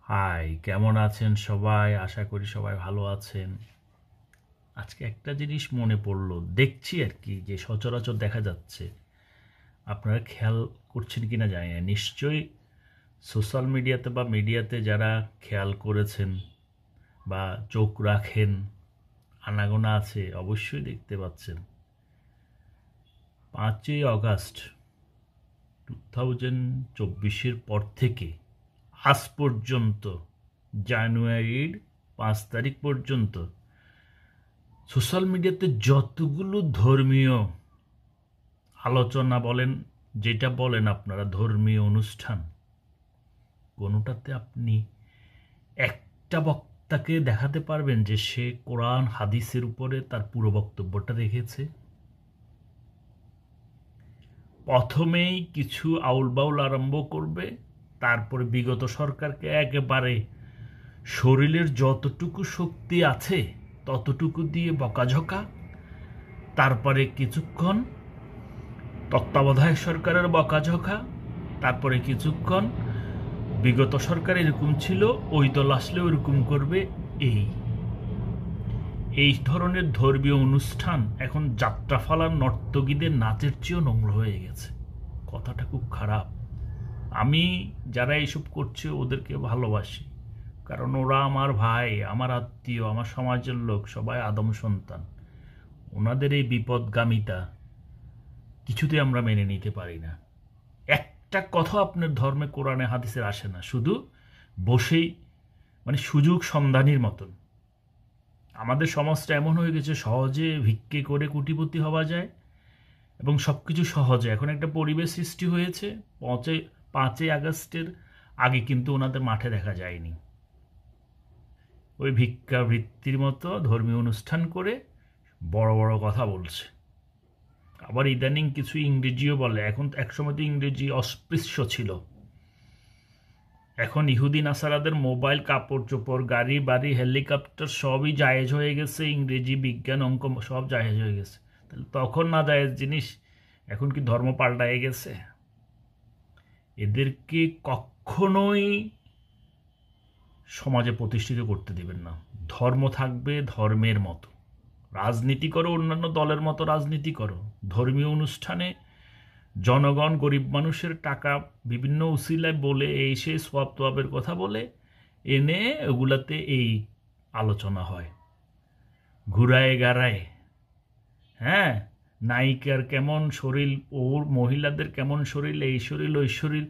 High, কেমন আছেন সবাই? আশা করি সবাই ভালো আছেন। আজকে একটা জিনিস মনে পড়লো, দেখছি আর কি, যে সচরাচর দেখা যাচ্ছে। আপনারা খেয়াল করছেন কিনা জানি না, নিশ্চয়ই সোশ্যাল মিডিয়াতে বা মিডিয়াতে যারা খেয়াল করেছেন বা চোখ রাখেন, আনাগোনা আছে, অবশ্যই দেখতে পাচ্ছেন 5ই অগাস্ট 2024-এর পর থেকে আজ পর্যন্ত, জানুয়ারির 5 তারিখ পর্যন্ত সোশ্যাল মিডিয়াতে যতগুলো ধর্মীয় আলোচনা বলেন, যেটা বলেন আপনারা ধর্মীয় অনুষ্ঠান, কোনোটাতে আপনি একটা বক্তাকে দেখাতে পারবেন যে সে কোরআন হাদিসের উপরে তার পুরো বক্তব্যটা রেখেছে? প্রথমেই কিছু আউল বাউল আরম্ভ করবে, তারপরে বিগত সরকারকে একেবারে শরীরের যতটুকু শক্তি আছে ততটুকু দিয়ে বকাঝকা, তারপরে কিছুক্ষণ তত্ত্বাবধায়ক সরকারের বকাঝকা, তারপরে কিছুক্ষণ বিগত সরকার এরকম ছিল, ওই দল আসলে ওরকম করবে। এই এই ধরনের ধর্মীয় অনুষ্ঠান এখন যাত্রাফালার নর্তকীদের নাচের চেয়েও নোংরা হয়ে গেছে। কথাটা খুব খারাপ। আমি যারা এইসব করছে ওদেরকে ভালোবাসি, কারণ ওরা আমার ভাই, আমার আত্মীয়, আমার সমাজের লোক, সবাই আদম সন্তান। ওনাদের এই বিপদগামিতা কিছুতে আমরা মেনে নিতে পারি না। একটা কথা আপনার ধর্মে কোরআনে হাদিসের আসে না, শুধু বসেই মানে সুযোগ সন্ধানীর মতন। আমাদের সমাজটা এমন হয়ে গেছে, সহজে ভিক্ষে করে কোটিপতি হওয়া যায় এবং সব কিছু সহজে। এখন একটা পরিবেশ সৃষ্টি হয়েছে। 5ই আগস্টের আগে কিন্তু ওনাদের মাঠে দেখা যায়নি। ওই ভিক্ষাবৃত্তির মতো ধর্মীয় অনুষ্ঠান করে বড় বড় কথা বলছে। আবার ইদানিং কিছু ইংরেজিও বলে। এখন একসময় তো ইংরেজি অস্পৃশ্য ছিল, এখন ইহুদি নাসারাদের মোবাইল, কাপড় চোপড়, গাড়ি বাড়ি, হেলিকপ্টার সবই জায়েজ হয়ে গেছে। ইংরেজি, বিজ্ঞান, অঙ্ক সব জায়েজ হয়ে গেছে। তাহলে তখন না জায়েজ জিনিস এখন কি ধর্ম পাল্টায় গেছে? এদেরকে কখনোই সমাজে প্রতিষ্ঠিত করতে দেবেন না। ধর্ম থাকবে ধর্মের মতো, রাজনীতি করো অন্যান্য দলের মতো রাজনীতি করো। ধর্মীয় অনুষ্ঠানে জনগণ, গরিব মানুষের টাকা বিভিন্ন উসিলায় বলে এই সেই সোয়াব তোয়াবের কথা বলে এনে ওগুলাতে এই আলোচনা হয় ঘুরায় গাড়ায়। হ্যাঁ, নায়িকার কেমন শরীর, ওর মহিলাদের কেমন শরীর, এই শরীর ওই শরীর,